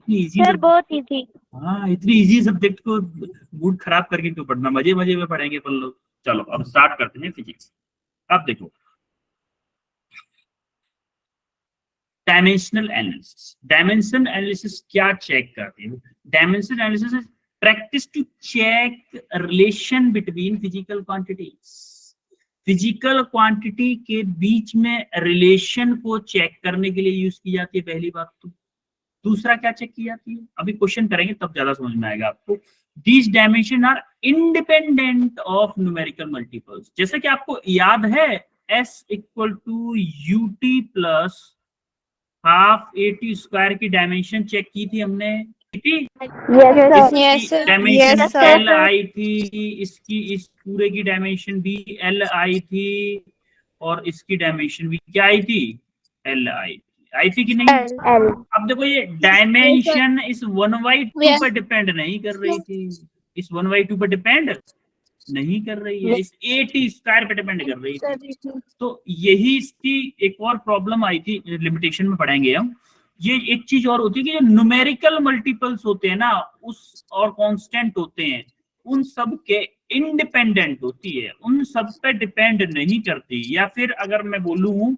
इतनी easy sir बहुत easy. हाँ, इतनी इजी सब्जेक्ट को मूड खराब करके क्यों पढ़ना, मजे मजे में पढ़ेंगे अपन लोग। चलो अब स्टार्ट करते हैं फिजिक्स। अब देखो डायमेंशनल एनालिसिस। डायमेंशन एनालिसिस क्या चेक करते हैं? Dimension analysis is practice to check relation between physical quantities. Physical quantity के बीच में रिलेशन को चेक करने के लिए यूज की जाती है, पहली बात तो। दूसरा क्या चेक की जाती है, अभी क्वेश्चन करेंगे तब ज्यादा समझ में आएगा आपको। These dimension are independent of numerical multiples. जैसे कि आपको याद है S equal to UT plus half AT square की डायमेंशन चेक की थी हमने, इसकी डायमेंशन L आई थी, इसकी इस पूरे की डायमेंशन भी L आई थी, और इसकी डायमेंशन भी क्या आई थी, L आई थी कि नहीं? अब देखो ये डायमेंशन इस 1/2 पर डिपेंड नहीं कर रही थी, इस 1/2 पर डिपेंड नहीं कर रही है, इस AT स्क्वायर पे डिपेंड कर रही थी। तो यही इसकी एक और प्रॉब्लम आई थी, लिमिटेशन में पढ़ेंगे हम। ये एक चीज और होती है कि जो न्यूमेरिकल मल्टीपल्स होते हैं ना, उस और कांस्टेंट होते हैं, उन सब के इंडिपेंडेंट होती है, उन सब पे डिपेंड नहीं करती। या फिर अगर मैं बोलूं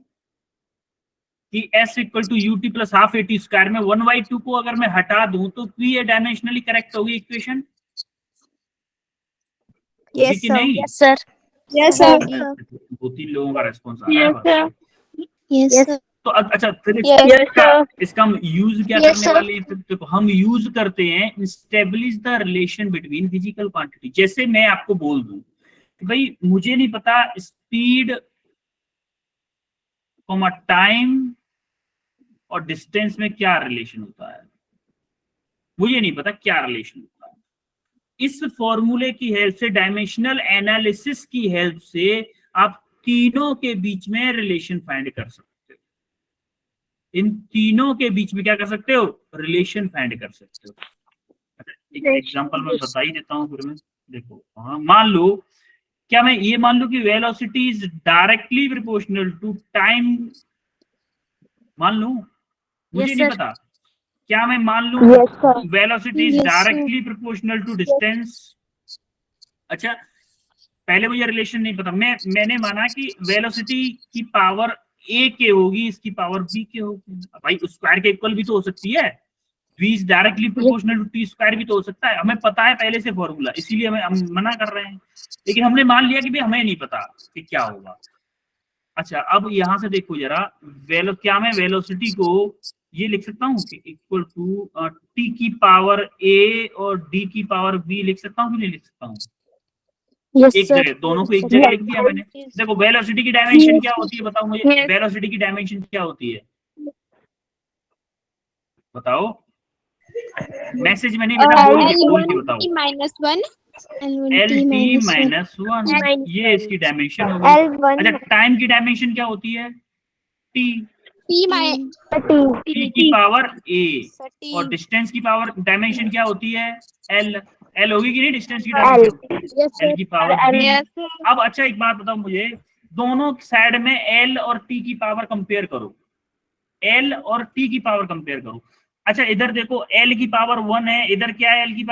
कि S equal to UT plus half AT square में 1/2 को अगर मैं हटा दूं तो ये डायमेंशनली करेक्ट होगी इक्वेशन, यस कि नहीं? सर। Yes sir. 2-3 लोगों का रेस्पॉन्स आ रहा है बस। Yes sir. तो अच्छा फिर इसका हम यूज क्या Yes, करने वाले हैं? फिर देखो हम यूज करते हैं स्टेबलिश the relation between physical quantity. जैसे मैं आपको बोल दूं कि भाई मुझे नहीं पता स्पीड टाइम और डिस्टेंस में क्या रिलेशन होता है, मुझे नहीं पता क्या रिलेशन होता है। इस फॉर्मूले की हेल्प से, डायमेंशनल एनालिसिस की हेल्प से आप तीनों के बीच में रिलेशन फाइंड कर सकते हो। इन तीनों के बीच में क्या कर सकते हो, रिलेशन फाइंड कर सकते हो। एक एग्जांपल मैं बता ही देता हूं फिर मैं। देखो हाँ, मान लो, क्या मैं ये मान लूं कि velocity is directly proportional to time, मान लूं, मुझे नहीं पता। क्या मैं मान लूं velocity is directly proportional to distance? अच्छा पहले मुझे रिलेशन नहीं पता, मैंने माना कि वेलोसिटी की पावर A के होगी, इसकी पावर B के होगी। भाई स्क्वायर के इक्वल भी तो हो सकती है, V is directly proportional to T square भी तो हो सकता है। हमें पता है पहले से फॉर्मूला, इसीलिए हम मना कर रहे हैं। लेकिन हमने मान लिया कि भाई हमें नहीं पता कि क्या होगा। अच्छा अब यहां से देखो जरा, क्या मैं वेलोसिटी को ये लिख सकता हूँ कि इक्वल टू T की पावर A और D की पावर B लिख सकता हूँ कि नहीं लिख सकता हूँ? एक जगह, दोनों को एक जगह लिख दिया मैंने। देखो वेलोसिटी की डायमेंशन क्या होती है, बताओ मुझे, वेलोसिटी की डायमेंशन क्या होती है, बताओ। मैसेज में नहीं बेटा, बोल के बताओ। -1 LT -1, ये इसकी डायमेंशन हो गई। अच्छा टाइम की डायमेंशन क्या होती है, T की पावर A, और डिस्टेंस की पावर डायमेंशन क्या होती है, L होगी कि नहीं डिस्टेंस की डायमेंशन, L की पावर B। अब अच्छा एक बात बताओ मुझे, दोनों साइड में L और T की पावर कंपेयर करो, L और T की पावर कंपेयर करो। अच्छा इधर देखो L की पावर 1 है, इधर क्या है L की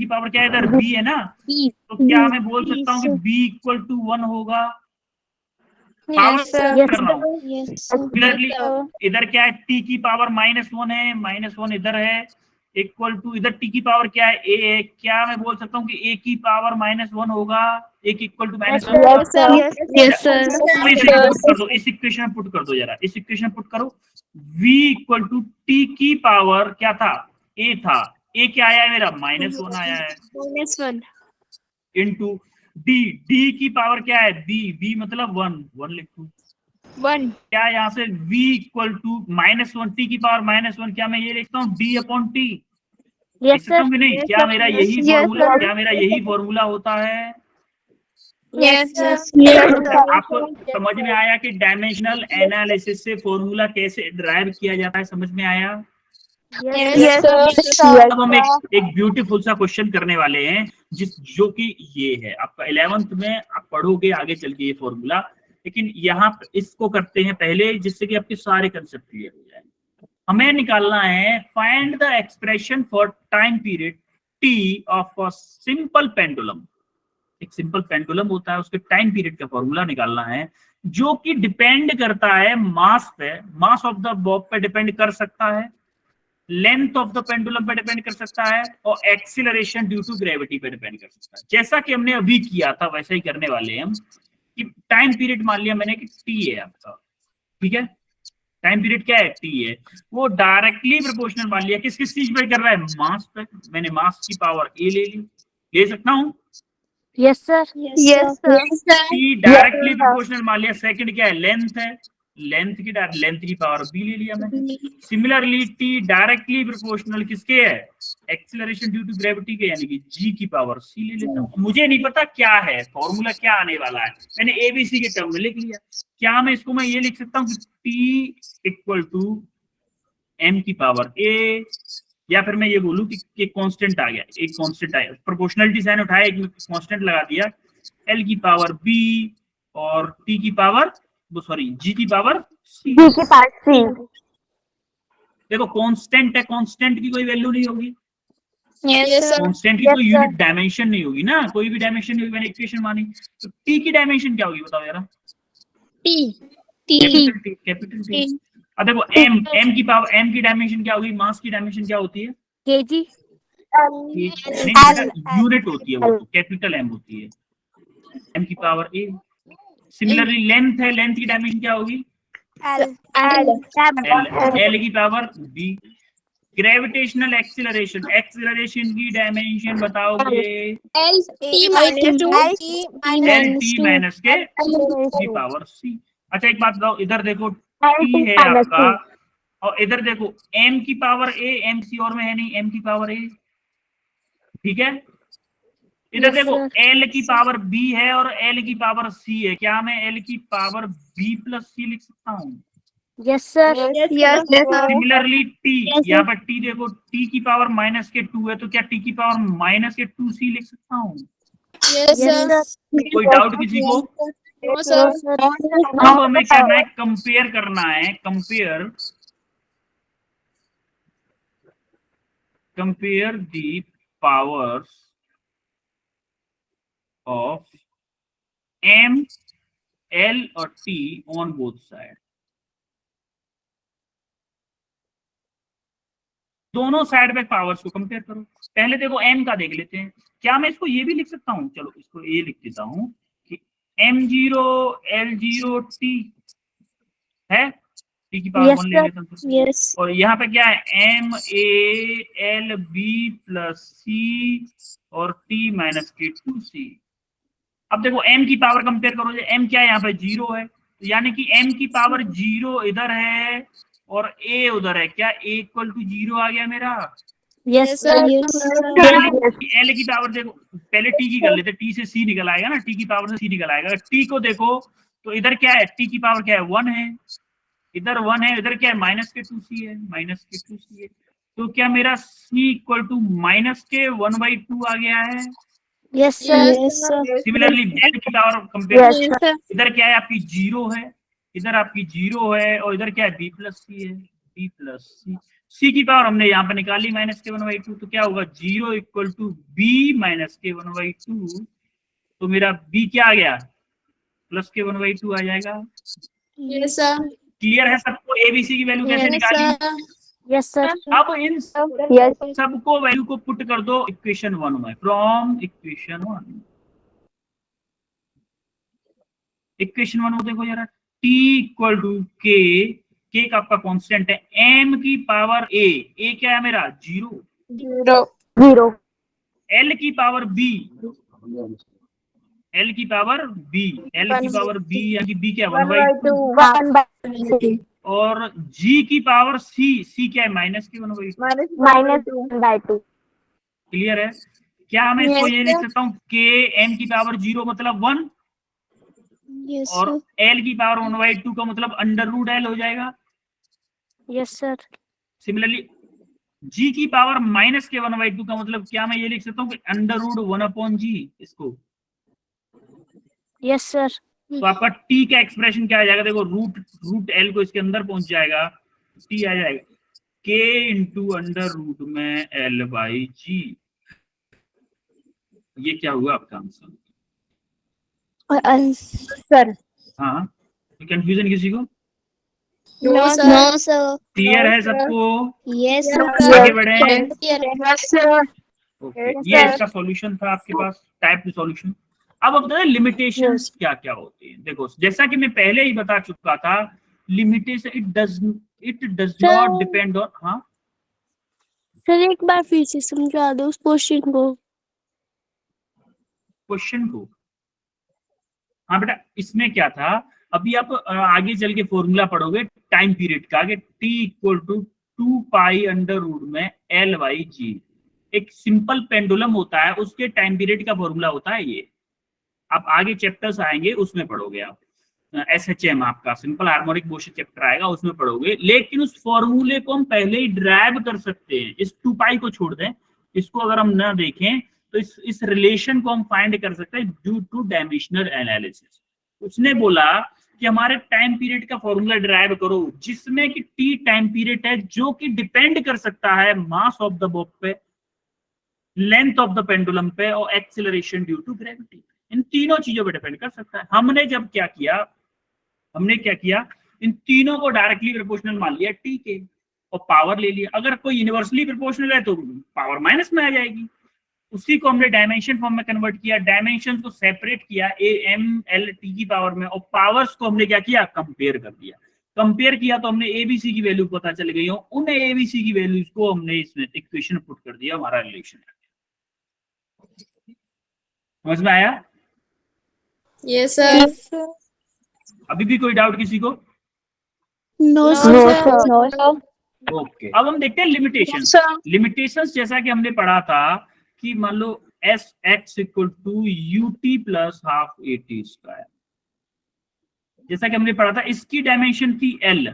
पावर क्या है, इधर B है ना, तो क्या मैं बोल सकता हूँ कि B इक्वल टू 1 होगा? पावर कर रहा हूँ क्लियरली। इधर क्या है, T की पावर -1 है, -1 इधर है, इक्वल टू इधर T की पावर क्या है, A है। क्या मैं बोल सकता हूँ कि A की पावर -1 होगा, A की इक्वल टू -1? इस इक्वेशन में पुट कर दो जरा, इस इक्वेशन में पुट करो। V इक्वल टू T की पावर क्या था, A था, A क्या आया है मेरा, -1 आया है, इनटू D की पावर क्या है, B मतलब 1 लिख दू। क्या यहाँ से V इक्वल टू -1 T की पावर -1, क्या मैं ये लिखता हूँ D अपॉन T, लिख सकता हूँ कि नहीं? क्या मेरा यही फॉर्मूला, क्या मेरा यही फॉर्मूला होता है? आपको समझ में आया कि डायमेंशनल एनालिसिस से फॉर्मूला कैसे ड्राइव किया जाता है, समझ में आया? अब हम एक ब्यूटीफुल सा क्वेश्चन करने वाले हैं, जो कि ये है आपका 11th में आप पढ़ोगे आगे चल के ये फॉर्मूला, लेकिन यहाँ इसको करते हैं पहले, जिससे कि आपके सारे कंसेप्ट क्लियर हो जाए। हमें निकालना है find the expression for time period T of a simple pendulum. एक सिंपल पेंडुलम होता है, उसके टाइम पीरियड का फॉर्मूला निकालना है जो कि डिपेंड करता है मास पे, मास ऑफ द बॉब पे डिपेंड कर सकता है, लेंथ ऑफ द पेंडुलम पे डिपेंड कर सकता है, और एक्सीलरेशन ड्यू टू ग्रेविटी पे डिपेंड कर सकता है। जैसा कि हमने अभी किया था वैसे ही करने वाले हैं हम, कि टाइम पीरियड मान लिया मैंने कि टी है आपका, ठीक है, टाइम पीरियड क्या है, टी है, वो डायरेक्टली प्रोपोर्शनल मान लिया किस किस चीज पे कर रहा है, मास पे। मैंने मास की पावर ए ले ली, ले सकता हूं, Yes, sir. Yes, sir. T directly proportional मान लिया, सेकंड क्या है, लेंथ है, लेंथ की पावर बी ले लिया मैंने। सिमिलरली टी डायरेक्टली प्रोपोर्शनल किसके है, एक्सीलरेशन ड्यू टू ग्रेविटी के, यानी कि जी की पावर सी ले लेता हूं। मुझे नहीं पता क्या है फॉर्मूला, क्या आने वाला है, मैंने एबीसी के टर्म में लिख लिया। क्या मैं इसको मैं ये लिख सकता हूँ कि टी इक्वल टू एम की पावर ए, या फिर मैं ये बोलूं कि कांस्टेंट आ गया, एक कांस्टेंट आया, प्रोपोर्शनलिटी साइन उठाया, एक कांस्टेंट लगा दिया, एल की पावर बी और टी की पावर, सॉरी जी की पावर सी। B की पार्ट C. देखो कांस्टेंट है, कांस्टेंट की कोई वैल्यू नहीं होगी, Yes, sir. कांस्टेंट की कोई यूनिट डायमेंशन नहीं होगी ना, कोई भी डायमेंशन नहीं होगी, मैंने इक्वेशन मानी। तो टी की डायमेंशन क्या होगी बताओ जरा, T. T. Capital T, capital T. अब देखो एम की पावर, एम की डायमेंशन क्या होगी, मास की डायमेंशन क्या होती है, kg. नहीं बेटा यूनिट होती है, वो तो कैपिटल एम होती है, एम की पावर ए। सिमिलरली लेंथ है, लेंथ की डायमेंशन क्या होगी, एल की power B. Gravitational acceleration, acceleration की डायमेंशन बताओगे, L T minus two. L T minus के की पावर सी। अच्छा एक बात बताओ, इधर देखो टी है आपका, और इधर देखो एम की पावर ए, एम सी और में है नहीं, एम की पावर ए, ठीक है। इधर Yes, देखो sir. एल की पावर बी है और एल की पावर सी है, क्या मैं एल की पावर बी प्लस सी लिख सकता हूँ, Yes, sir. Yes, sir. Similarly T, Yes, यहाँ पर टी देखो, टी की पावर माइनस के 2 है, तो क्या टी की पावर माइनस के 2 सी लिख सकता हूँ, Yes, Yes, sir. sir. कोई डाउट किसी को। No, sir. अब हमें करना है, कंपेयर करना है, compare the powers of M, L और टी ऑन बोथ साइड। दोनों साइड पे पावर्स को कंपेयर करो। पहले देखो एम का देख लेते हैं, क्या मैं इसको ये भी लिख सकता हूँ, चलो इसको ये लिख देता हूँ कि m0 l0 t है, टी की पावर Yes, 1 ले sir. लेता हूँ। Yes. और यहाँ पे क्या है, M A L B plus C और टी माइनस के 2c। अब देखो m की पावर कंपेयर करो, m क्या है यहाँ पे 0 है, तो यानी कि m की पावर 0 इधर है और a उधर है, क्या a इक्वल टू 0 आ गया मेरा। Yes, sir. Yes, sir. L की पावर देखो, पहले टी की कर लेते, टी से सी निकल आएगा ना, टी की पावर से सी निकल आएगा। टी को देखो तो इधर क्या है, टी की पावर क्या है 1 है, इधर 1 है, इधर क्या है माइनस के 2c है, माइनस के 2c है, तो क्या मेरा c इक्वल टू माइनस के 1/2 आ गया है। Yes, sir. Yes, sir. Similarly Z की power compare, Yes, Yes, sir. इधर क्या है आपकी 0 है, इधर आपकी 0 है, और इधर क्या है b प्लस सी है, b प्लस सी। सी की पावर हमने यहाँ पे निकाली माइनस के 1/2, तो क्या होगा 0 इक्वल टू b माइनस के 1/2, तो मेरा b क्या आ गया, प्लस के 1/2 आ जाएगा। Yes, sir. क्लियर है सबको, एबीसी की वैल्यू कैसे Yes, निकाली। sir. Yes, sir. अब इन Yes. सबको वैल्यू को पुट कर दो इक्वेशन 1 में, फ्रॉम इक्वेशन 1। इक्वेशन 1 में देखो जरा, t इक्वल टू के का आपका कांस्टेंट है, m की पावर a क्या है मेरा 0, 0. l की पावर b, l की पावर b, l की पावर b यानी b क्या 1/2, 1/2. और g की पावर c क्या है माइनस के 1/2। Minus 1/2. क्लियर है, क्या मैं इसको Yes, ये लिख sir. सकता हूँ k m की पावर 0 मतलब 1, Yes, और sir. l की पावर 1/2 का मतलब √l हो जाएगा। Yes, sir. सिमिलरली g की पावर माइनस के 1/2 का मतलब क्या मैं ये लिख सकता हूँ कि √1/g इसको। Yes, sir. तो आपका t का एक्सप्रेशन क्या आ जाएगा, देखो रूट l को इसके अंदर पहुंच जाएगा, t आ जाएगा k इंटू अंडर रूट में l बाई जी। ये क्या हुआ आपका आंसर? आंसर हाँ, कंफ्यूजन किसी को? No sir. No sir. Clear है सबको? यस आगे बढ़े। सर। ओके, ये इसका सॉल्यूशन था आपके पास, टाइप सॉल्यूशन। अब बताते हैं लिमिटेशंस क्या क्या होती है। देखो, जैसा कि मैं पहले ही बता चुका था, limitation it does not depend on. हाँ सर, एक बार फिर से समझा दो उस क्वेश्चन को। क्वेश्चन को। हाँ बेटा, इसमें क्या था, अभी आप आगे चल के फॉर्मूला पढ़ोगे टाइम पीरियड का, कि t equal to 2 pi under root में l बाई जी। एक सिंपल पेंडुलम होता है, उसके टाइम पीरियड का फॉर्मूला होता है ये। आप आगे चैप्टर्स आएंगे उसमें पढ़ोगे आप। SHM आपका सिंपल हार्मोनिक मोशन चैप्टर आएगा, उसमें पढ़ोगे। लेकिन उस फॉर्मूले को हम पहले ही ड्राइव कर सकते हैं। इस 2 पाई को छोड़ दें, इसको अगर हम ना देखें तो इस रिलेशन को हम फाइंड कर सकते हैं ड्यू टू डायमेंशनल एनालिसिस। उसने बोला कि हमारे टाइम पीरियड का फॉर्मूला ड्राइव करो जिसमें कि टी टाइम पीरियड है, जो कि डिपेंड कर सकता है मास ऑफ द बॉब पे, लेंथ ऑफ द पेंडुलम पे, और एक्सेलरेशन ड्यू टू ग्रेविटी। इन तीनों चीजों पे डिपेंड कर सकता है। हमने क्या किया, इन तीनों को डायरेक्टली प्रोपोर्शनल मान लिया टी के, और पावर ले लिया। अगर कोई यूनिवर्सली प्रोपोर्शनल है तो पावर माइनस में आ जाएगी। उसी को हमने डायमेंशन फॉर्म में कन्वर्ट किया, डायमेंशन को सेपरेट किया AML/T की पावर में, और पावर्स को हमने क्या किया, कंपेयर कर दिया। कंपेयर किया तो हमने ABC की वैल्यू पता चल गई हो, उन ABC की वैल्यूज को हमने इसमें इक्वेशन पुट कर दिया, हमारा रिलेशन। समझ में आया? Yes sir. अभी भी कोई डाउट किसी को? No sir. ओके, अब हम देखते हैं लिमिटेशंस। लिमिटेशंस जैसा कि हमने पढ़ा था कि मान लो SX equal to UT plus half AT square. जैसा कि हमने पढ़ा था, इसकी डायमेंशन थी L,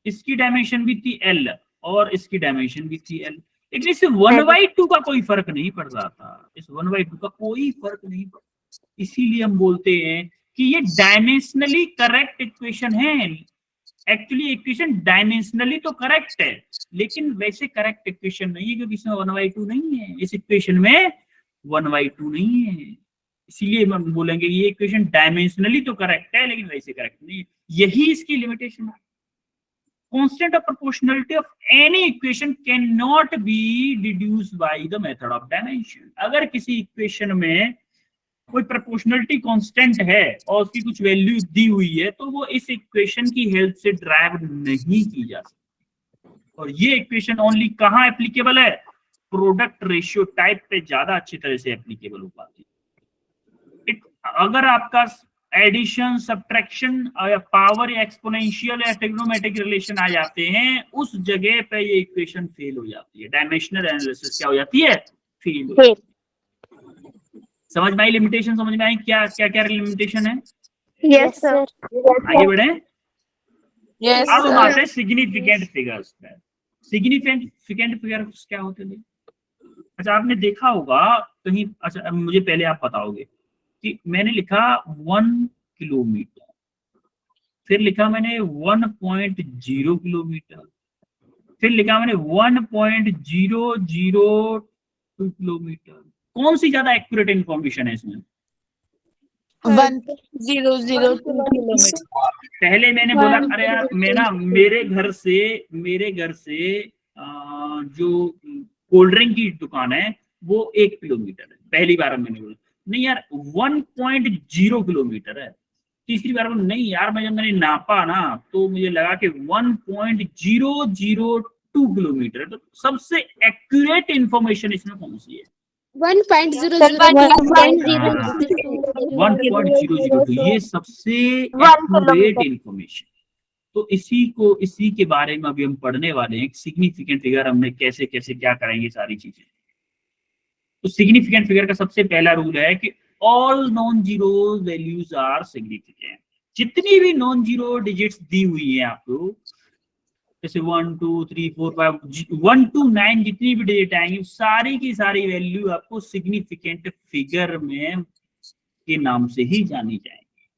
इसकी डायमेंशन भी थी L, और इसकी डायमेंशन भी थी L। लेकिन इस 1/2 का कोई फर्क नहीं पड़ रहा था, इस 1/2 का कोई फर्क नहीं पड़। इसीलिए हम बोलते हैं कि ये डायमेंशनली करेक्ट इक्वेशन है। एक्चुअली इक्वेशन डायमेंशनली तो करेक्ट है, लेकिन वैसे करेक्ट इक्वेशन नहीं है, क्योंकि इसमें 1/2 नहीं है, इस इक्वेशन में 1/2 नहीं है। इसीलिए हम बोलेंगे ये इक्वेशन डायमेंशनली तो करेक्ट है, लेकिन वैसे करेक्ट नहीं है। यही इसकी लिमिटेशन है। Constant of proportionality of any equation cannot be deduced by the method of dimension। अगर किसी इक्वेशन में कोई प्रोपोर्शनलिटी कांस्टेंट है और उसकी कुछ वैल्यू दी हुई है, तो वो इस इक्वेशन की हेल्प से ड्राइव नहीं की जा सकती। और ये इक्वेशन ओनली कहाँ एप्लीकेबल है? प्रोडक्ट रेशियो टाइप पे ज्यादा अच्छी तरह से एप्लीकेबल हो पाती है। अगर आपका एडिशन, सब्ट्रैक्शन, पावर या एक्सपोनेंशियल या ट्रिग्नोमेट्रिक रिलेशन आ जाते हैं, उस जगह पे ये इक्वेशन फेल हो जाती है। डायमेंशनल एनालिसिस क्या हो जाती है? फेल हो जाती है। समझ में आई लिमिटेशन? समझ में आई क्या क्या क्या लिमिटेशन है? Yes sir. आगे बढ़े। यस अब हम आते हैं सिग्निफिकेंट फिगर्स पे। सिग्निफिकेंट फिगर्स क्या होते हैं? अच्छा, आपने देखा होगा कहीं। अच्छा, मुझे पहले आप बताओगे कि मैंने लिखा 1 किलोमीटर, फिर लिखा मैंने 1.0 किलोमीटर, फिर लिखा मैंने 1.002 किलोमीटर। कौन सी ज्यादा एक्यूरेट इंफॉर्मेशन है इसमें? 1.002 किलोमीटर। पहले मैंने बोला अरे यार, मैं ना मेरे घर से जो कोल्ड ड्रिंक की दुकान है वो 1 किलोमीटर है। पहली बार मैंने बोला नहीं यार 1.0 किलोमीटर है। तीसरी बार बोला नहीं यार, जब मैंने नापा ना तो मुझे लगा कि 1.002 किलोमीटर। तो सबसे एक्यूरेट इंफॉर्मेशन इसमें कौन सी है? 1.002 ये सबसे एक्यूरेट इंफॉर्मेशन। तो इसी के बारे में अभी हम पढ़ने वाले हैं। सिग्निफिकेंट फिगर हमने कैसे कैसे क्या करेंगे सारी चीजें। तो सिग्निफिकेंट फिगर का सबसे पहला रूल है कि all non zero values are significant. जितनी भी नॉन जीरो डिजिट्स दी हुई है आपको, जैसे 1 2 3 4 5 1 to 9 जितनी भी डिजिट आएंगी, सारी की सारी वैल्यू आपको सिग्निफिकेंट फिगर में के नाम से ही जानी जाएगी।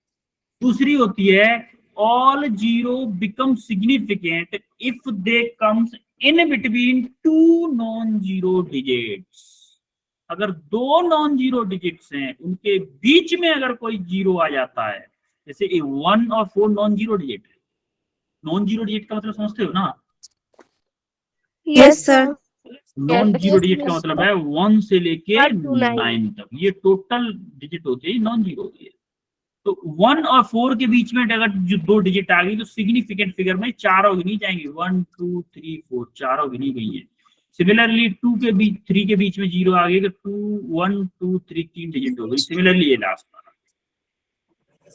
दूसरी होती है all zero become significant if they comes in between two non zero digits. अगर दो नॉन जीरो डिजिट्स हैं, उनके बीच में अगर कोई जीरो आ जाता है, जैसे 1 और 4 नॉन जीरो डिजिट है। नॉन जीरो डिजिट का मतलब समझते हो ना? Yes sir. Non zero digit का मतलब है 1 से लेके 1 to 9 9 तक, ये टोटल डिजिट होती है, नॉन जीरो होती है। तो 1 और 4 के बीच में अगर जो दो डिजिट आ गई तो सिग्निफिकेंट फिगर में चारों गिनी जाएंगे, 1 2 3 4 चारों गिनी गई है। सिमिलरली 2 के बीच 3 के बीच में जीरो आ गई तो 2 1 2 3 तीन डिजिट हो गई। सिमिलरली ये लास्ट वाला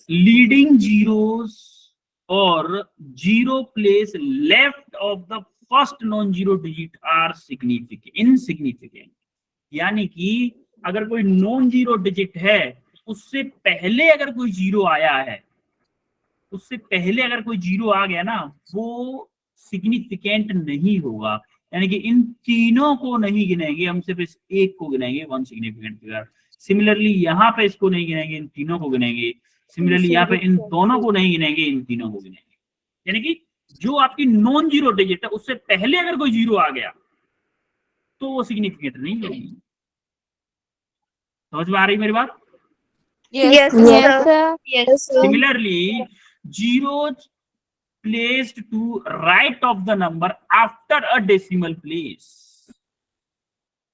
लीडिंग जीरोस और zero place left of the first non zero digit are significant insignificant. यानी कि अगर कोई नॉन जीरो डिजिट है, उससे पहले अगर कोई जीरो आया है, उससे पहले अगर कोई जीरो आ गया ना, वो सिग्निफिकेंट नहीं होगा। यानी कि इन तीनों को नहीं गिनेंगे, हम सिर्फ इस एक को गिनेंगे, वन सिग्निफिकेंट फिगर। सिमिलरली यहाँ पे इसको नहीं गिनेंगे, इन तीनों को गिनेंगे। सिमिलरली यहाँ पे इन दोनों को नहीं गिनेंगे, इन तीनों को गिनेंगे। यानी कि जो आपकी नॉन जीरो डिजिट है, उससे पहले अगर कोई जीरो आ गया तो वो सिग्निफिकेंट नहीं होगी। समझ में आ रही मेरी बात? Yes Yes, sir. Yes sir. Similarly, zeros placed to right of the number after a decimal place,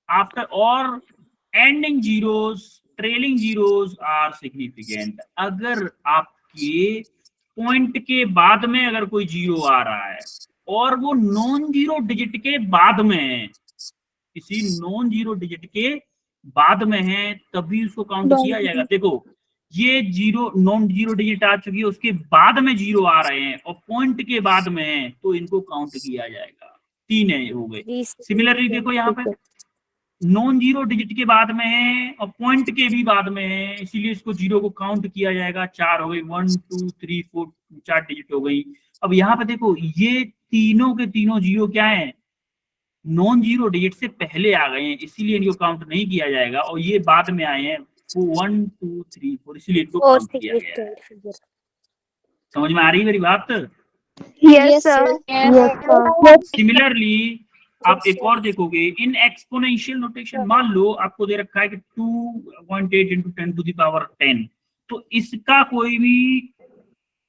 after or ending zeros, trailing zeros are significant। अगर आपके पॉइंट के बाद में अगर कोई जीरो आ रहा है और वो नॉन जीरो डिजिट के बाद में है, किसी नॉन जीरो डिजिट के बाद में है, तभी उसको काउंट किया जाएगा। देखो ये जीरो नॉन जीरो डिजिट आ चुकी है, उसके बाद में जीरो आ रहे हैं और पॉइंट के बाद में है, तो इनको काउंट किया जाएगा। तीन है हो गए। सिमिलरली देखो यहाँ पे नॉन जीरो डिजिट के बाद में है और पॉइंट के भी बाद में है, इसीलिए इसको जीरो को काउंट किया जाएगा। चार हो गई, 1 2 3 4 चार डिजिट हो गई। अब यहाँ पे देखो ये तीनों के तीनों जीरो क्या है, नॉन जीरो डिजिट से पहले आ गए हैं, इसीलिए इनको काउंट नहीं किया जाएगा। और ये बाद में आए हैं 1 2 3 4, इसीलिए इनको काउंट किया गया है। समझ में आ रही है मेरी बात? Yes, sir. सिमिलरली आप एक और देखोगे इन एक्सपोनेंशियल नोटेशन। मान लो आपको दे रखा है कि 2.8 into 10 to the power 10, तो इसका कोई भी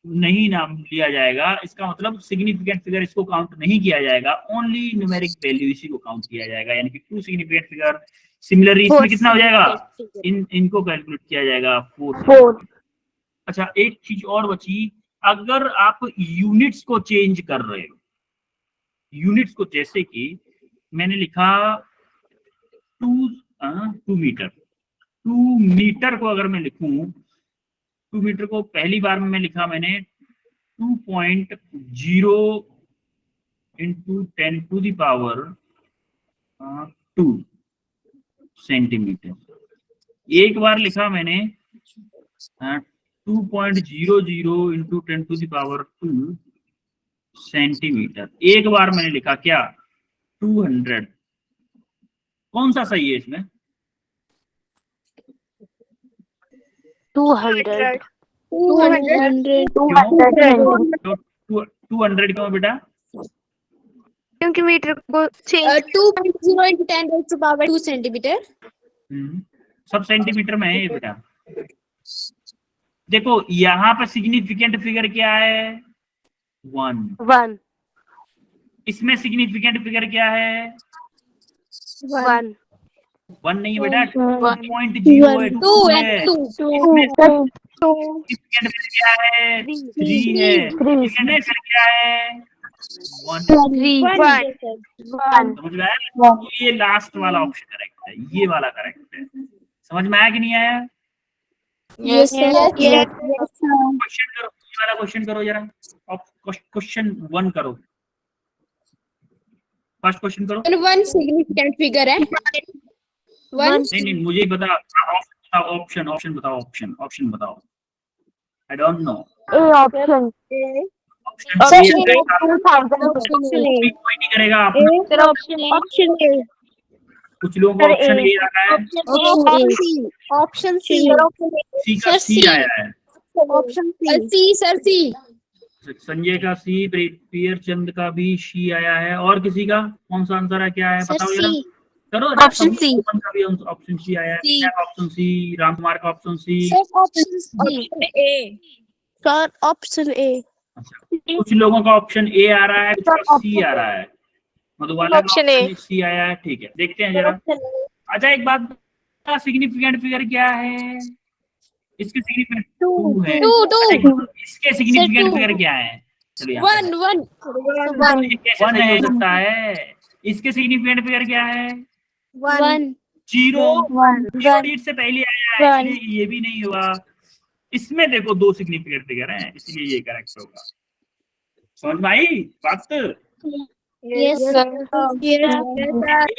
नहीं नाम लिया जाएगा। इसका मतलब सिग्निफिकेंट फिगर इसको काउंट नहीं किया जाएगा, ओनली न्यूमेरिक वैल्यू इसी को काउंट किया जाएगा। यानी कि 2 सिग्निफिकेंट फिगर। सिमिलरली इसमें कितना हो जाएगा, इनको कैलकुलेट किया जाएगा 4। अच्छा एक चीज और बची, अगर आप यूनिट्स को चेंज कर रहे हो, यूनिट्स को, जैसे कि मैंने लिखा 2 मीटर, 2 मीटर को अगर मैं लिखूं, 2 मीटर को पहली बार में मैं लिखा मैंने 2.0 into 10 to the power 2 centimetre. एक बार लिखा मैंने 2.00 into 10 to the power 2 centimetre. एक बार मैंने लिखा क्या 200। कौन सा सही है इसमें? 200. 200 क्यों बेटा? क्योंकि मीटर को change 2.0 into 10 raised to power 2 centimeter. सब सेंटीमीटर में है ये बेटा। देखो यहाँ पे सिग्निफिकेंट फिगर क्या है, 1। इसमें सिग्निफिकेंट फिगर क्या है, 1 नहीं बेटा, 2.0 है, 2 है। इसमें सिग्निफिकेंट फिगर क्या है, 3 है। इसमें फिर क्या है, 1। समझ में आया? ये लास्ट वाला ऑप्शन करेक्ट है, ये वाला करेक्ट है। समझ में आया कि नहीं आया? Yes sir. क्वेश्चन करो, ये वाला क्वेश्चन करो जरा। क्वेश्चन 1 करो, फर्स्ट क्वेश्चन करो। 1 significant figure है। 1 नहीं मुझे बता, ऑप्शन बताओ, ऑप्शन बताओ। I don't know. option. कोई नहीं करेगा आपने, Option A. कुछ लोगों को ऑप्शन ए रखा है, Option C. सी का सी आया है। Option C. C sir C. Sanjay का सी, प्रियर चंद का भी सी आया है। और किसी का कौन सा आंसर है, क्या है सर बताओ जरा। सी। करो Option C. सुमन का भी ऑप्शन सी आया है, C. मीना का ऑप्शन सी, राम कुमार का option C. Sir option C. A. Sir option A. अच्छा, कुछ लोगों का ऑप्शन ए आ रहा है, कुछ का सी आ रहा है। मधुबाला का Option A. ऑप्शन सी आया है, ठीक है, देखते हैं जरा। अच्छा एक बात, सिग्निफिकेंट फिगर क्या है? इसके सिग्निफिकेंट 2 है। Two. अच्छा, Two. इसके सिग्निफिकेंट two. फिगर क्या है? चलो यहाँ पे One. One. वन। ये कैसे सही हो सकता है? इसके सिग्निफिकेंट फिगर क्या है? One. Zero. One. Zero digit से पहले आया है, वन। इसलिए ये भी नहीं हुआ। इसमें देखो 2 सिग्निफिकेंट फिगर हैं, इसलिए ये करेक्ट होगा। समझ में आई बात? Yes sir. ये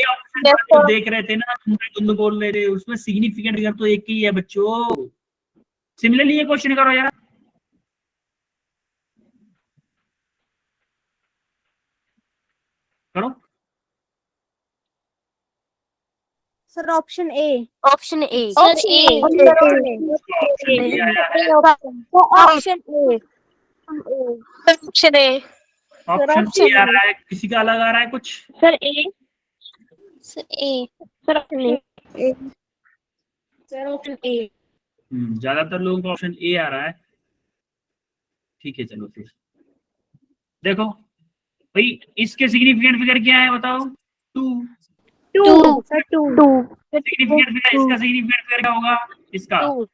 ऑप्शन जो देख रहे थे ना, तुम बोल रहे थे, उसमें सिग्निफिकेंट फिगर तो एक ही है बच्चों। सिमिलरली ये क्वेश्चन करो यार। करो। Sir, option A. Option A. Option A. Option B आया है। Option A. Option A. Option C आ रहा है, किसी का अलग आ रहा है कुछ? Sir A. Sir A. Sir option A. Sir, option A. ज्यादातर लोगों का ऑप्शन ए आ रहा है। ठीक है चलो फिर देखो भाई, इसके सिग्निफिकेंट फिगर क्या है बताओ? 2। Two. Sir two. Significant figure, इसका सिग्निफिकेंट फिगर क्या होगा? इसका Sir,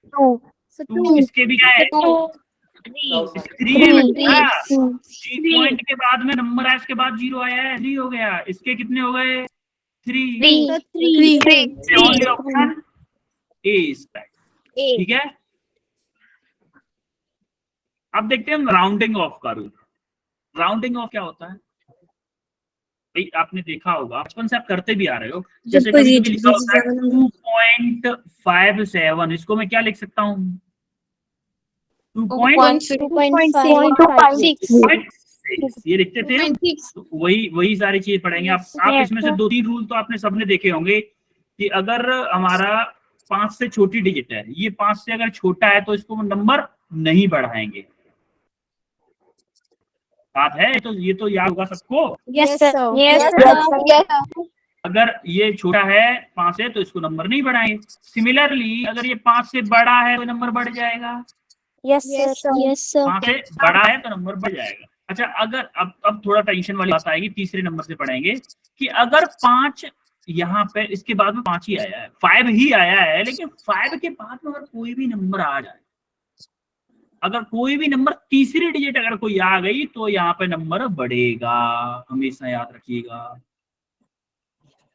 2। इसके भी क्या है? 3 है बेटा। जी पॉइंट के बाद में नंबर है, इसके बाद 0 आया है, 3 हो गया। इसके कितने हो गए? 3। Only option A is correct. A. ठीक है, अब देखते हैं हम राउंडिंग ऑफ का रूल। राउंडिंग ऑफ क्या होता है भाई? आपने देखा होगा, बचपन से आप करते भी आ रहे हो। जैसे कभी कभी लिखा होता है 2.57, इसको मैं क्या लिख सकता हूँ? 2.6 ये लिखते थे हम। तो वही सारी चीज पढ़ेंगे आप इसमें से 2-3 रूल तो आपने सबने देखे होंगे कि अगर हमारा 5 से छोटी डिजिट है, ये 5 से अगर छोटा है तो इसको नंबर नहीं बढ़ाएंगे। बात है तो ये तो याद होगा सबको। Yes, sir. Yes. अगर ये छोटा है 5 से तो इसको नंबर नहीं बढ़ाएंगे। सिमिलरली अगर ये 5 से बड़ा है तो नंबर बढ़ जाएगा। Yes sir. Yes sir. 5 से बड़ा है तो नंबर बढ़ जाएगा। अच्छा, अगर अब थोड़ा टेंशन वाली बात आएगी, तीसरे नंबर से पढ़ेंगे कि अगर 5 यहाँ पे, इसके बाद में 5 ही आया है, 5 ही आया है, लेकिन 5 के बाद में अगर कोई भी नंबर आ जाए, अगर कोई भी नंबर तीसरी डिजिट अगर कोई आ गई तो यहाँ पे नंबर बढ़ेगा। हमेशा याद रखिएगा,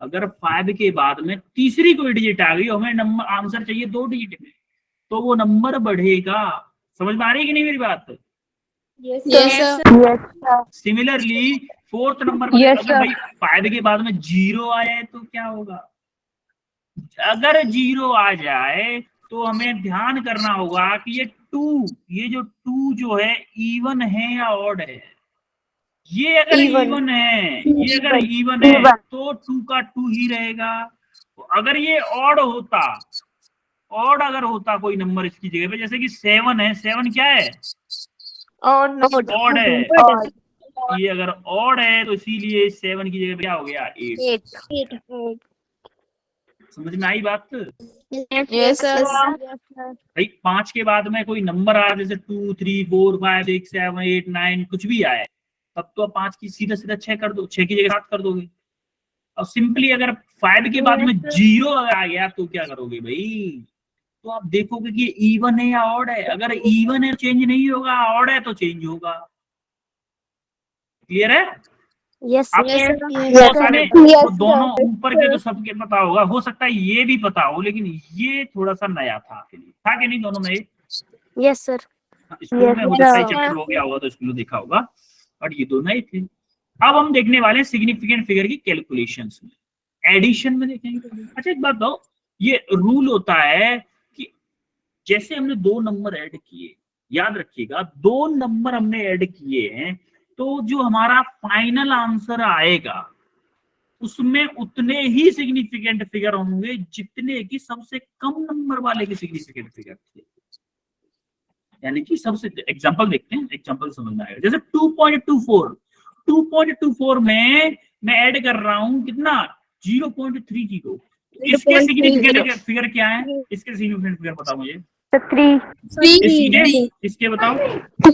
अगर 5 के बाद में तीसरी कोई डिजिट आ गई, हमें नंबर आंसर चाहिए 2 डिजिट में, तो वो नंबर बढ़ेगा। समझ में आ रही है कि नहीं मेरी बात? Yes, sir. Similarly 4th number पर अगर भाई 5 के बाद में 0 आए तो क्या होगा? अगर 0 आ जाए तो हमें ध्यान करना होगा कि ये जो 2 जो है इवन है या ऑड है। ये अगर इवन है, ये अगर इवन है तो 2 का 2 ही रहेगा। तो अगर ये ऑड अगर होता कोई नंबर इसकी जगह पे, जैसे कि 7 है, 7 क्या है? ऑड है। ये अगर ऑड है तो इसीलिए 7 की जगह पे क्या हो गया? 8। समझ में आई बात? Yes, sir. भाई 5 के बाद में कोई नंबर आया, जैसे 2, 3, 4, 5, 6, 7, 8, 9 कुछ भी आए, तब तो 5 की सीधा 6 कर दो, 6 की जगह 7 कर दोगे। और सिंपली अगर 5 के बाद में 0 अगर आ गया तो क्या करोगे भाई? तो आप देखोगे कि इवन है या ऑड है। अगर इवन है चेंज नहीं होगा, ऑड है तो चेंज होगा। क्लियर है? यस दोनों ऊपर के तो सबके पता होगा, हो सकता है ये भी पता हो, लेकिन ये थोड़ा सा नया था आपके लिए। था कि नहीं दोनों नए? Yes sir. स्कूल में हो सकता है चैप्टर हो गया होगा तो स्कूल में देखा होगा, और ये दोनों ही थे। अब हम देखने वाले सिग्निफिकेंट फिगर की कैलकुलेशंस में, एडिशन में देखेंगे। अच्छा एक बात बताओ, ये रूल होता है कि जैसे हमने 2 नंबर ऐड किए, याद रखिएगा 2 नंबर हमने ऐड किए हैं, तो जो हमारा फाइनल आंसर आएगा उसमें उतने ही सिग्निफिकेंट फिगर होंगे जितने की सबसे कम नंबर वाले के सिग्निफिकेंट फिगर थे। यानी कि सबसे एग्जांपल देखते हैं, एग्जांपल समझ में आएगा। जैसे 2.24 में मैं ऐड कर रहा हूं कितना 0.30। इसके सिग्निफिकेंट फिगर क्या है, इसके सिग्निफिकेंट फिगर बताओ मुझे। 3 इसके बताओ। 2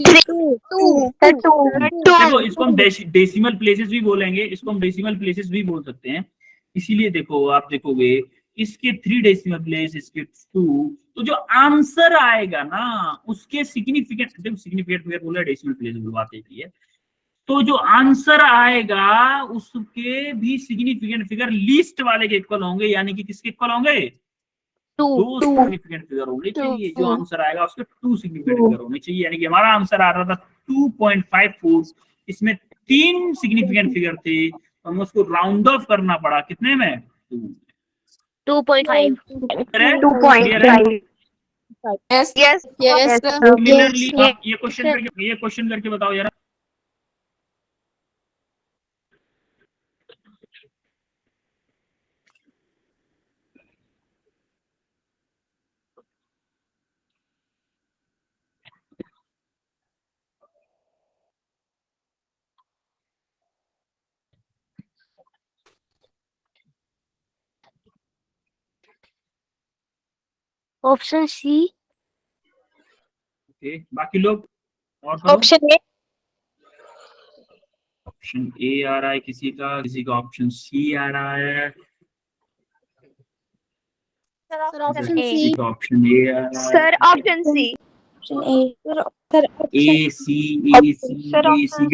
देखो इसको हम डेसिमल प्लेसेस भी बोलेंगे, इसको हम डेसिमल प्लेसेस भी बोल सकते हैं। इसीलिए देखो आप देखोगे इसके 3 डेसिमल प्लेस, इसके 2, तो जो आंसर आएगा ना उसके सिग्निफिकेंट, देखो सिग्निफिकेंट फिगर बोला डेसिमल प्लेस बुलवाते ही है, तो जो आंसर आएगा उसके भी सिग्निफिकेंट फिगर लीस्ट वाले के इक्वल होंगे, यानी कि किसके इक्वल होंगे, 2 सिग्निफिकेंट फिगर होने चाहिए। जो आंसर आएगा उसके 2 सिग्निफिकेंट फिगर होने चाहिए, यानी कि हमारा आंसर आ रहा था 2.54, इसमें 3 सिग्निफिकेंट फिगर थे, तो हमें उसको राउंड ऑफ करना पड़ा कितने में, 2.5 2.5। Yes, sir. सिमिलरली आप ये क्वेश्चन करके बताओ यार। Option C. ओके, बाकी लोग और करो। Option A. ऑप्शन ए आ रहा है किसी का ऑप्शन सी आ रहा है, Option ए। किसी C. का ऑप्शन ए आ रहा है। Sir option C. Option A. Sir, A C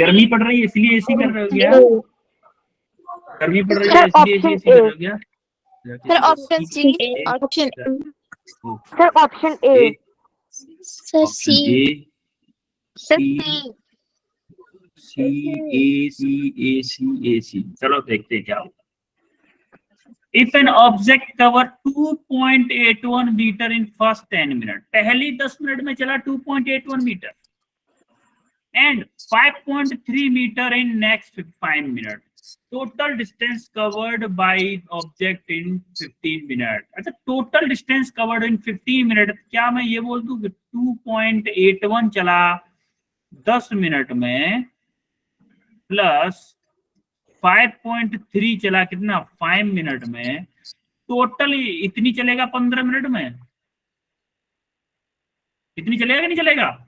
गर्मी पड़ रही है इसलिए एसी कर रहे हो क्या, गर्मी पड़ रही है इसलिए एसी कर रहे हो क्या, Sir, option C. Option A. Sir option A. Sir, option C. A C. चलो देखते हैं क्या होता है। If an object cover 2.81 metre in first 10 minute, पहली 10 मिनट में चला 2.81 metre, and 5.3 metre in next 5 minute, total distance covered by object in 15 minute. अच्छा, total distance covered in 15 minute, क्या मैं ये बोल दूं कि 2.81 चला 10 मिनट में प्लस 5.3 चला कितना 5 मिनट में, टोटल इतनी चलेगा 15 मिनट में, इतनी चलेगा कि नहीं चलेगा।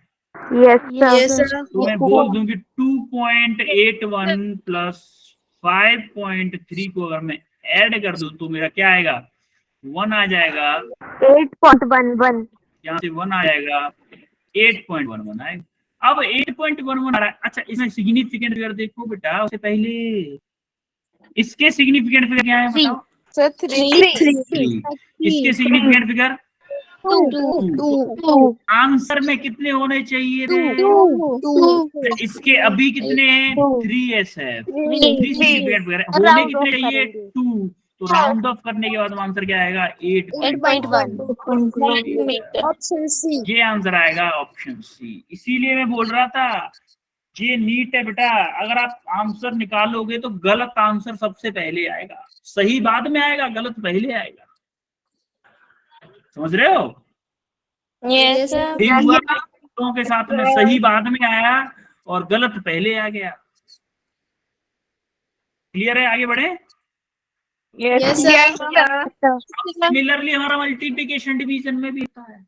Yes, sir. तो मैं बोल दूं कि 2.81 प्लस 5.3 को अगर मैं ऐड कर दूं तो मेरा क्या आएगा, 1 आ जाएगा, 8.11। यहाँ से 1 आ जाएगा, 8.11 आएगा। अब 8.11 आ रहा है। अच्छा, इसमें सिग्निफिकेंट फिगर देखो बेटा, उससे पहले इसके सिग्निफिकेंट फिगर क्या है बताओ। Sir, 3. इसके सिग्निफिकेंट फिगर 2. 2। आंसर में कितने होने चाहिए थे, 2. इसके अभी कितने हैं, 3s है, 3 सिग्निफिकेंट फिगर होने कितने चाहिए 2, तो राउंड ऑफ करने के बाद आंसर क्या आएगा 8.1। Option C. ये आंसर आएगा ऑप्शन सी। इसीलिए मैं बोल रहा था ये नीट है बेटा, अगर आप आंसर निकालोगे तो गलत आंसर सबसे पहले आएगा, सही बाद में आएगा, गलत पहले आएगा, समझ रहे हो। Yes, sir. भी हुआ गलतों के साथ में, सही बाद में आया और गलत पहले आ गया। क्लियर है, आगे बढ़े। Yes, sir. सिमिलरली हमारा मल्टीप्लिकेशन डिवीजन में भी होता है।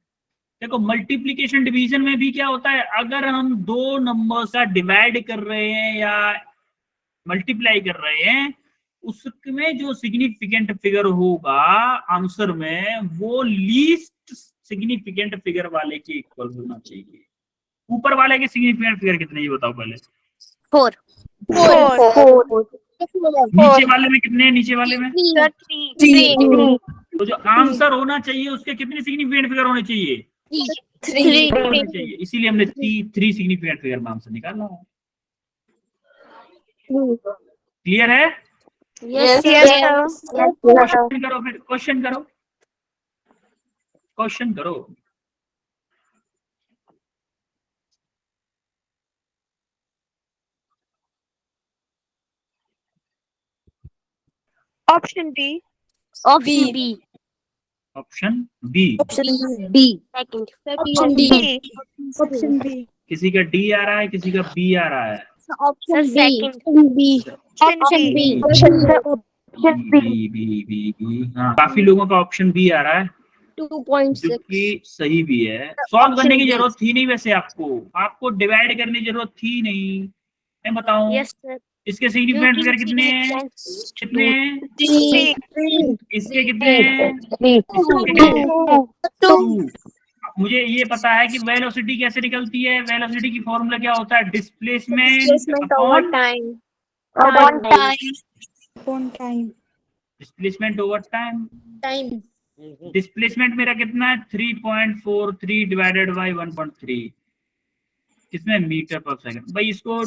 देखो मल्टीप्लिकेशन डिवीजन में भी क्या होता है, अगर हम दो नंबर का डिवाइड कर रहे हैं या मल्टीप्लाई कर रहे हैं, उसमें जो सिग्निफिकेंट फिगर होगा आंसर में वो लीस्ट सिग्निफिकेंट फिगर वाले के इक्वल होना चाहिए। ऊपर वाले के सिग्निफिकेंट फिगर कितने ये बताओ पहले। 4। नीचे वाले में कितने हैं, नीचे वाले में 3। तो जो आंसर होना चाहिए उसके कितने सिग्निफिकेंट फिगर होने चाहिए, 3. होने चाहिए। इसीलिए हमने 3 सिग्निफिकेंट फिगर में आंसर निकाला है। क्लियर है। Yes, क्वेश्चन करो, फिर क्वेश्चन करो। Option D. Option B. Option B. Second. Option D. Option B. किसी का डी आ रहा है, किसी का बी आ रहा है। Option Sir, B. second. Option B. B B B B, हाँ काफी लोगों का ऑप्शन बी आ रहा है, 2.6. जो कि सही भी है। सॉल्व करने की B. जरूरत थी नहीं वैसे, आपको डिवाइड करने की जरूरत थी नहीं। मैं बताऊं Yes, sir. इसके सिग्निफिकेंट फिगर कितने हैं, कितने हैं? 3. इसके कितने हैं? इसके 2। मुझे ये पता है कि वेलोसिटी कैसे निकलती है। वेलोसिटी की फॉर्मूला क्या होता है? Displacement upon Time. Displacement over time. Time. Displacement मेरा कितना है? 3.43 डिवाइडेड बाई 1.3, किसमें? मीटर पर सेकंड। भाई इसको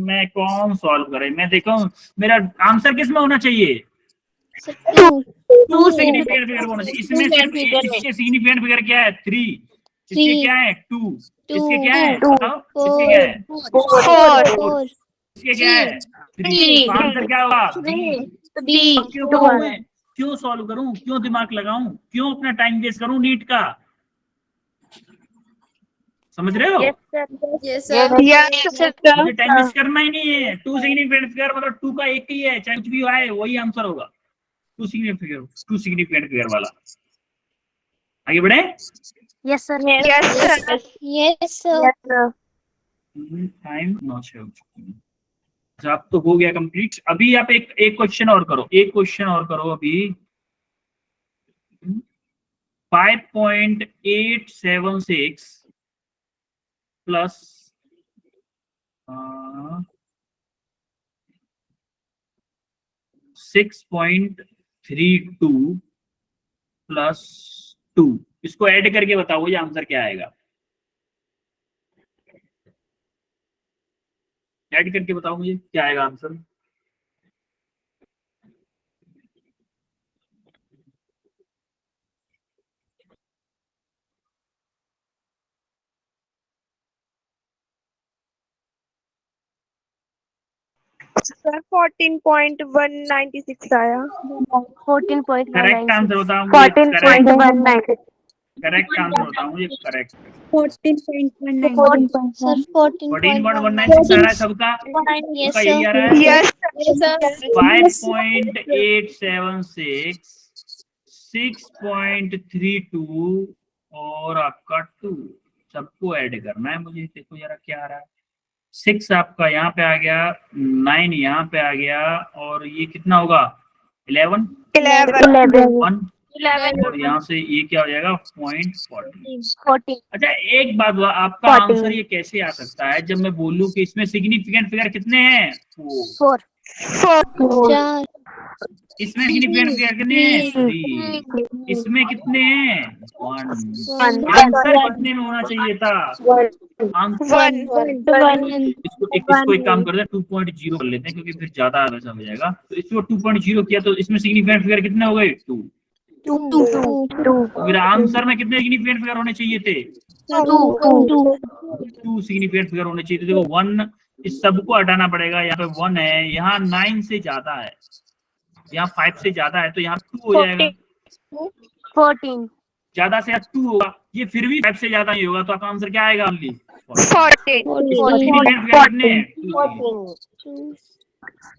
मैं कौन सॉल्व करे? मैं देखो मेरा आंसर किस में होना चाहिए? 2 सिग्निफिकेंट फिगर होना चाहिए। इसमें सिर्फ इसके सिग्निफिकेंट फिगर क्या है? 3। इसके क्या है? 2। इसके क्या है? बताओ इसके क्या है? 4. इसके क्या है? 3। आंसर क्या होगा? B. क्यों करूं मैं? क्यों सॉल्व करूं? क्यों दिमाग लगाऊं? क्यों अपना टाइम वेस्ट करूं नीट का? समझ रहे हो? Yes, sir. मुझे टाइम वेस्ट करना ही नहीं है। 2 सिग्निफिकेंट फिगर मतलब 2 का एक ही है, चाहे कुछ भी आए वही आंसर होगा। 2 सिग्निफिकेंट फिगर वाला। आगे बढ़े। Yes, sir. Yes, sir. Time 9 हो चुकी है। अच्छा अब तो हो गया कंप्लीट। अभी आप एक क्वेश्चन और करो, एक क्वेश्चन और करो अभी। 5.876 प्लस 6.32 प्लस 2, इसको ऐड करके बताओ ये आंसर क्या आएगा? ऐड करके बताओ मुझे क्या आएगा आंसर। सर 14.196 आया। 14.196. करेक्ट आंसर बताओ मुझे। करेक्ट आंसर बताओ मुझे। करेक्ट 14.196. Sir, 14.196 आ रहा है सबका? Yes, सबका यही आ रहा है। यस 5.876 6.32 और आपका 2, सबको ऐड करना है मुझे। देखो जरा क्या आ रहा है। 6 आपका यहाँ पे आ गया, 9 यहाँ पे आ गया, और ये कितना होगा? 11 1, और यहाँ से ये क्या हो जाएगा? 0.40। अच्छा एक बात हुआ, आपका आंसर ये कैसे आ सकता है जब मैं बोलूं कि इसमें सिग्निफिकेंट फिगर कितने हैं? 4। 4. इसमें सिग्निफिकेंट फिगर कितने हैं? 3। इसमें कितने हैं? 1। आंसर कितने में होना चाहिए था? आंसर इसको एक काम करते हैं 2.0 कर लेते हैं, क्योंकि फिर ज्यादा वैसा हो जाएगा। तो इसको 2.0 किया तो इसमें सिग्निफिकेंट फिगर कितने हो गए? 2। मेरा आंसर में कितने सिग्निफिकेंट फिगर होने चाहिए थे? 2 सिग्निफिकेंट फिगर होने चाहिए थे। देखो 1, इस सबको हटाना पड़ेगा। यहाँ पे 1 है, यहाँ 9 से ज्यादा है, यहाँ 5 से ज्यादा है, तो यहाँ 2 हो जाएगा। 14. ज्यादा से 2 होगा, ये फिर भी 5 से ज्यादा ही होगा, तो आपका आंसर क्या आएगा? ओनली 14 सिग्निफिकेंट फिगर कितने हैं?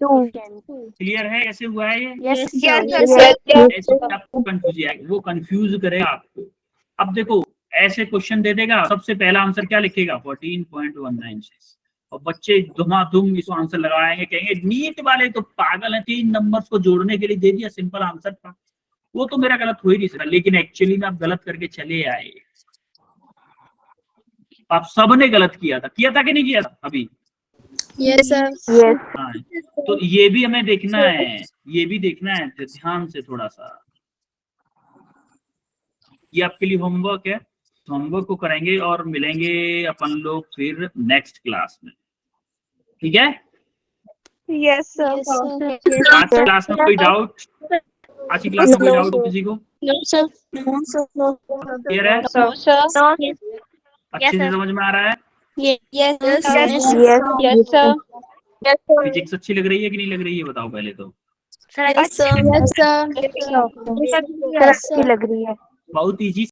2. क्लियर है? कैसे हुआ है ये? Yes, Yes, sir. ऐसे आपको कंफ्यूज है, वो कंफ्यूज करेगा आपको। अब देखो ऐसे क्वेश्चन दे देगा, सबसे पहला आंसर क्या लिखेगा? 14.196, और बच्चे धुमाधुम इसको आंसर लगाएंगे, कहेंगे नीट वाले तो पागल हैं, 3 नंबर्स को जोड़ने के लिए दे दिया, सिंपल आंसर था। वो तो मेरा गलत हो ही नहीं सकता, लेकिन एक्चुअली में आप गलत करके चले आए। आप सबने गलत किया था कि नहीं किया था अभी? Yes, sir. हाँ, तो ये भी हमें देखना है, ये भी देखना है ध्यान से थोड़ा सा। ये आपके लिए होमवर्क है, होमवर्क को करेंगे और मिलेंगे अपन लोग फिर नेक्स्ट क्लास में, ठीक है? Yes sir. Yes, sir. आज की क्लास में कोई डाउट? आज की क्लास में कोई डाउट हो किसी को? No, sir. क्लियर है? अच्छे से समझ में आ रहा है? Yes, sir. Yes, sir. Physics अच्छी लग रही है कि नहीं लग रही है? बताओ पहले तो। Yes, sir. Yes, sir. अच्छी लग रही है। बहुत इजी